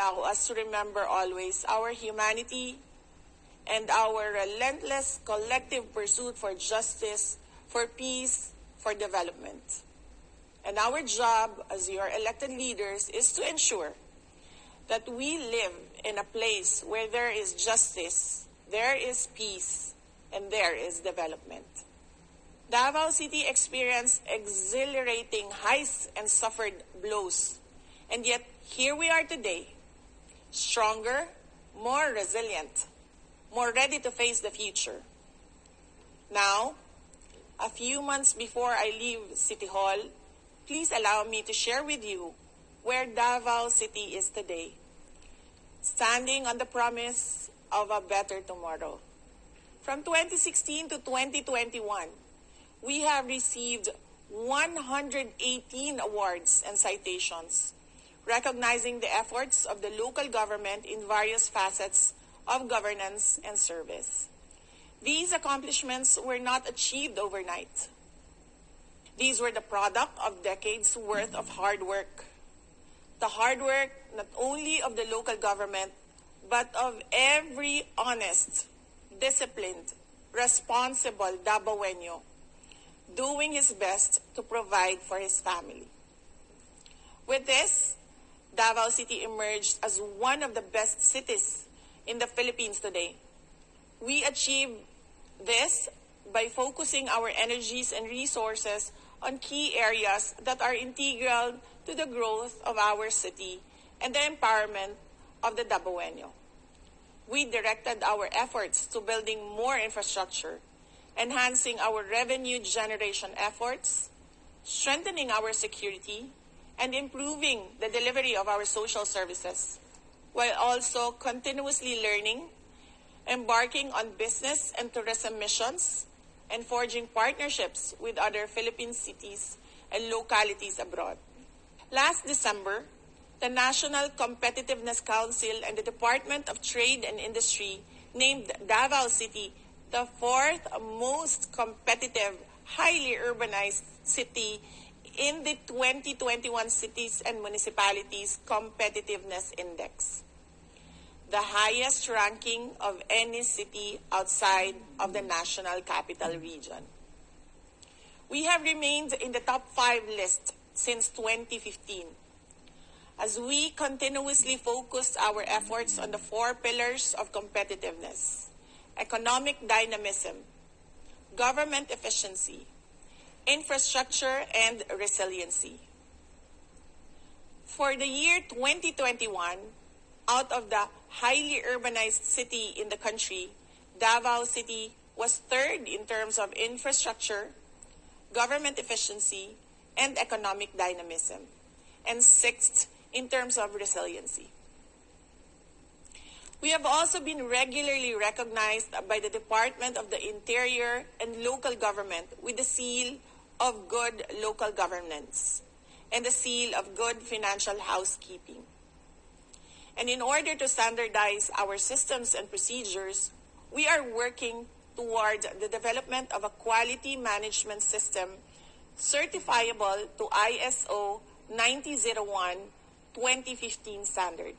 allow us to remember always our humanity and our relentless collective pursuit for justice, for peace, for development. And our job as your elected leaders is to ensure that we live in a place where there is justice, there is peace, and there is development. Davao City experienced exhilarating highs and suffered blows. And yet, here we are today, stronger, more resilient, more ready to face the future. Now, a few months before I leave City Hall, please allow me to share with you where Davao City is today, standing on the promise of a better tomorrow. From 2016 to 2021, we have received 118 awards and citations, recognizing the efforts of the local government in various facets of governance and service. These accomplishments were not achieved overnight. These were the product of decades' worth of hard work. The hard work not only of the local government, but of every honest, disciplined, responsible Davaoeño, doing his best to provide for his family. With this, Davao City emerged as one of the best cities in the Philippines today. We achieved this by focusing our energies and resources on key areas that are integral to the growth of our city and the empowerment of the Davaoeño. We directed our efforts to building more infrastructure, enhancing our revenue generation efforts, strengthening our security, and improving the delivery of our social services, while also continuously learning, embarking on business and tourism missions, and forging partnerships with other Philippine cities and localities abroad. Last December, the National Competitiveness Council and the Department of Trade and Industry named Davao City the fourth most competitive, highly urbanized city in the 2021 Cities and Municipalities Competitiveness Index, the highest ranking of any city outside of the National Capital Region. We have remained in the top 5 list since 2015, as we continuously focused our efforts on the 4 pillars of competitiveness: economic dynamism, government efficiency, infrastructure, and resiliency. For the year 2021, out of the highly urbanized city in the country, Davao City was 3rd in terms of infrastructure, government efficiency, and economic dynamism, and 6th in terms of resiliency. We have also been regularly recognized by the Department of the Interior and Local Government with the seal of Good Local Governance and the seal of Good Financial Housekeeping. And in order to standardize our systems and procedures, we are working towards the development of a quality management system certifiable to ISO 9001-2015 standard.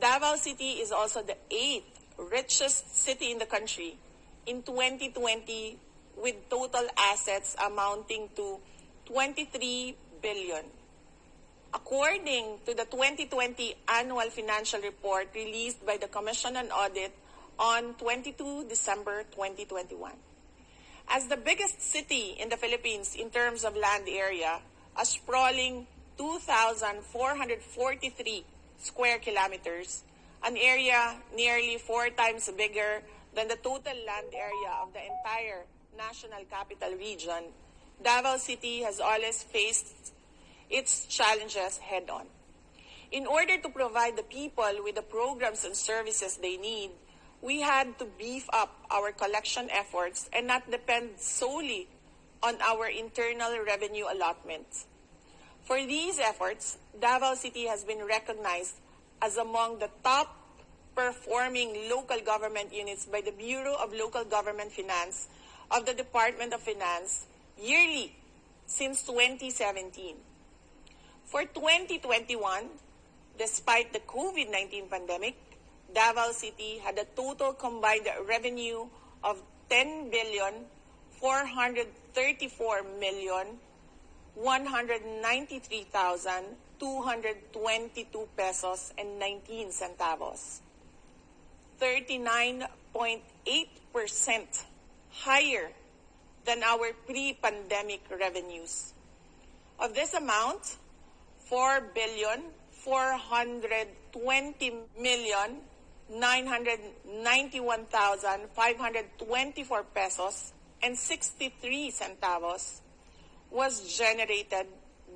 Davao City is also the 8th richest city in the country in 2020, with total assets amounting to 23 billion. According to the 2020 annual financial report released by the Commission on Audit on 22 December 2021. As the biggest city in the Philippines in terms of land area, a sprawling 2,443 square kilometers, an area nearly 4 times bigger than the total land area of the entire National Capital Region, Davao City has always faced its challenges head-on. In order to provide the people with the programs and services they need, we had to beef up our collection efforts and not depend solely on our internal revenue allotments. For these efforts, Davao City has been recognized as among the top performing local government units by the Bureau of Local Government Finance of the Department of Finance yearly since 2017. For 2021, Despite the COVID-19 pandemic, Davao City had a total combined revenue of 10,434,193,222 pesos and 19 centavos. 39.8% higher than our pre-pandemic revenues. Of this amount, 4,420,991,524 pesos and 63 centavos was generated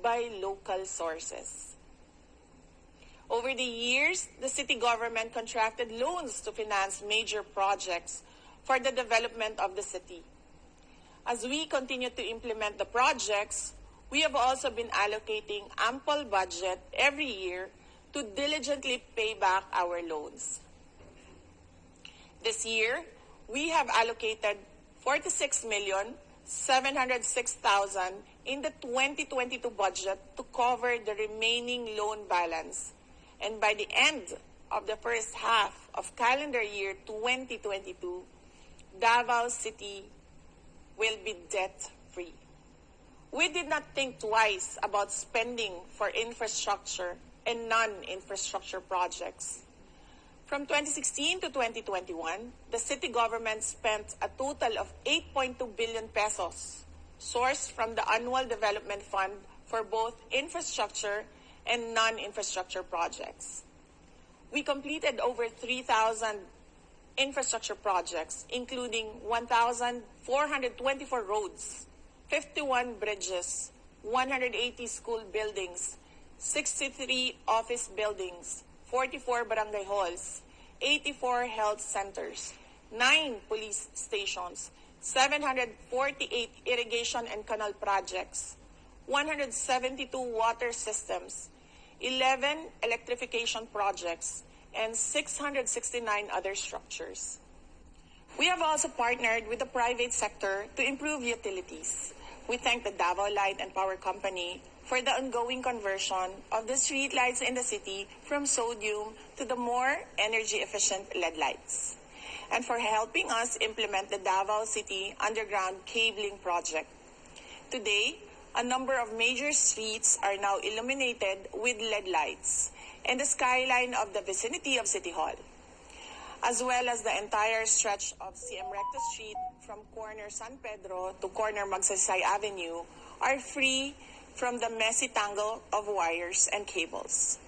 by local sources. Over the years, the city government contracted loans to finance major projects for the development of the city. As we continue to implement the projects, we have also been allocating ample budget every year to diligently pay back our loans. This year, we have allocated 46,706,000 in the 2022 budget to cover the remaining loan balance. And by the end of the first half of calendar year 2022, Davao City will be debt-free. We did not think twice about spending for infrastructure and non-infrastructure projects. From 2016 to 2021, the city government spent a total of 8.2 billion pesos sourced from the Annual Development Fund for both infrastructure and non-infrastructure projects. We completed over 3,000 infrastructure projects, including 1,424 roads, 51 bridges, 180 school buildings, 63 office buildings, 44 barangay halls, 84 health centers, 9 police stations, 748 irrigation and canal projects, 172 water systems, 11 electrification projects, and 669 other structures. We have also partnered with the private sector to improve utilities. We thank the Davao Light and Power Company for the ongoing conversion of the streetlights in the city from sodium to the more energy-efficient LED lights, and for helping us implement the Davao City Underground Cabling Project. Today, a number of major streets are now illuminated with LED lights, and the skyline of the vicinity of City Hall, as well as the entire stretch of CM Recto Street from corner San Pedro to corner Magsaysay Avenue are free from the messy tangle of wires and cables.